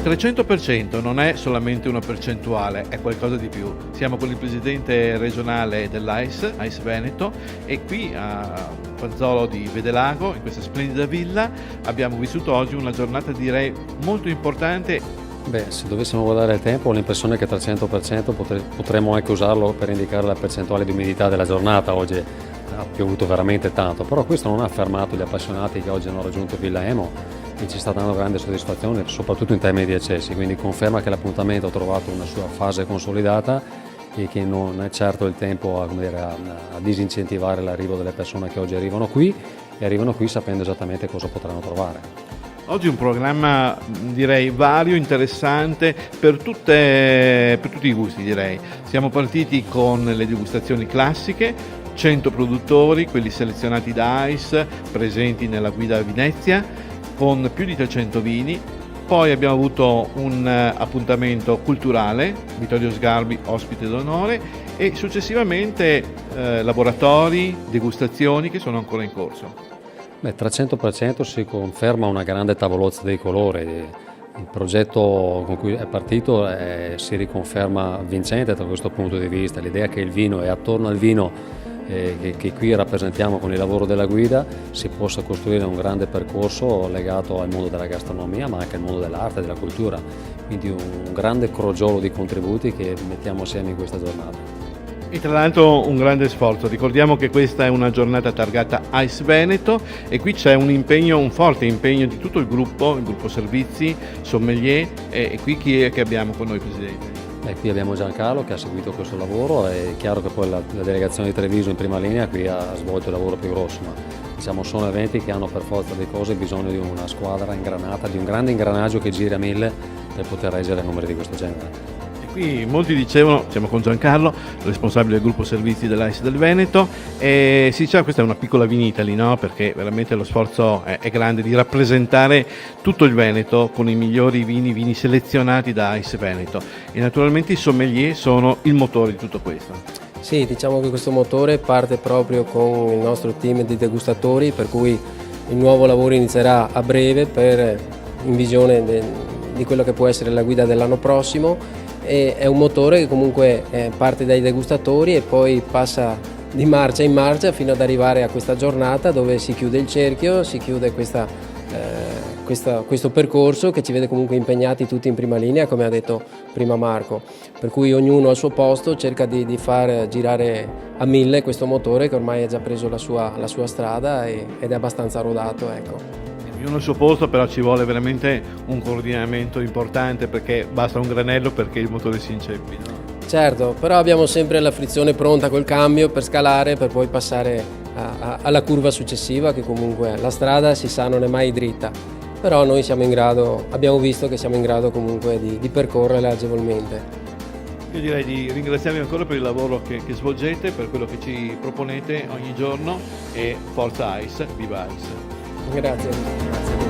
300% non è solamente una percentuale, è qualcosa di più. Siamo con il presidente regionale dell'AIS, AIS Veneto, e qui a Pazzolo di Vedelago, in questa splendida villa, abbiamo vissuto oggi una giornata direi molto importante. Beh, se dovessimo guardare il tempo ho l'impressione che 300% potremmo anche usarlo per indicare la percentuale di umidità della giornata. Oggi ha piovuto veramente tanto, però questo non ha fermato gli appassionati che oggi hanno raggiunto Villa Emo e ci sta dando grande soddisfazione, soprattutto in termini di accessi, quindi conferma che l'appuntamento ha trovato una sua fase consolidata e che non è certo il tempo a disincentivare l'arrivo delle persone che oggi arrivano qui e arrivano qui sapendo esattamente cosa potranno trovare. Oggi un programma direi vario, interessante per tutti i gusti direi. Siamo partiti con le degustazioni classiche, 100 produttori, quelli selezionati da AIS, presenti nella guida a Venezia, con più di 300 vini. Poi abbiamo avuto un appuntamento culturale, Vittorio Sgarbi ospite d'onore, e successivamente laboratori, degustazioni che sono ancora in corso. Beh, 300% si conferma una grande tavolozza dei colori. Il progetto con cui è partito si riconferma vincente da questo punto di vista. L'idea che il vino e attorno al vino che qui rappresentiamo con il lavoro della guida si possa costruire un grande percorso legato al mondo della gastronomia ma anche al mondo dell'arte e della cultura, quindi un grande crogiolo di contributi che mettiamo assieme in questa giornata. E tra l'altro un grande sforzo, ricordiamo che questa è una giornata targata AIS Veneto e qui c'è un forte impegno di tutto il gruppo servizi, sommelier, e qui chi è che abbiamo con noi, Presidente? Qui abbiamo Giancarlo che ha seguito questo lavoro, è chiaro che poi la delegazione di Treviso in prima linea qui ha svolto il lavoro più grosso, ma diciamo sono eventi che hanno per forza di cose bisogno di una squadra ingranata, di un grande ingranaggio che giri a 1000 per poter reggere numeri di questo genere. Qui molti dicevano, siamo con Giancarlo, responsabile del gruppo servizi dell'AIS del Veneto, e si diceva questa è una piccola Vinitaly, no? Perché veramente lo sforzo è grande di rappresentare tutto il Veneto con i migliori vini selezionati da AIS Veneto, e naturalmente i sommelier sono il motore di tutto questo. Sì, diciamo che questo motore parte proprio con il nostro team di degustatori, per cui il nuovo lavoro inizierà a breve in visione di quello che può essere la guida dell'anno prossimo. E è un motore che comunque parte dai degustatori e poi passa di marcia in marcia fino ad arrivare a questa giornata dove si chiude il cerchio, si chiude questo percorso che ci vede comunque impegnati tutti in prima linea, come ha detto prima Marco, per cui ognuno al suo posto cerca di far girare a 1000 questo motore che ormai ha già preso la sua strada ed è abbastanza rodato, ecco. Ognuno al suo posto, però ci vuole veramente un coordinamento importante perché basta un granello perché il motore si inceppi, no? Certo, però abbiamo sempre la frizione pronta col cambio per scalare, per poi passare alla curva successiva, che comunque la strada si sa non è mai dritta, però noi abbiamo visto che siamo in grado comunque di percorrerla agevolmente. Io direi di ringraziarvi ancora per il lavoro che svolgete, per quello che ci proponete ogni giorno, e forza AIS, viva AIS! Grazie.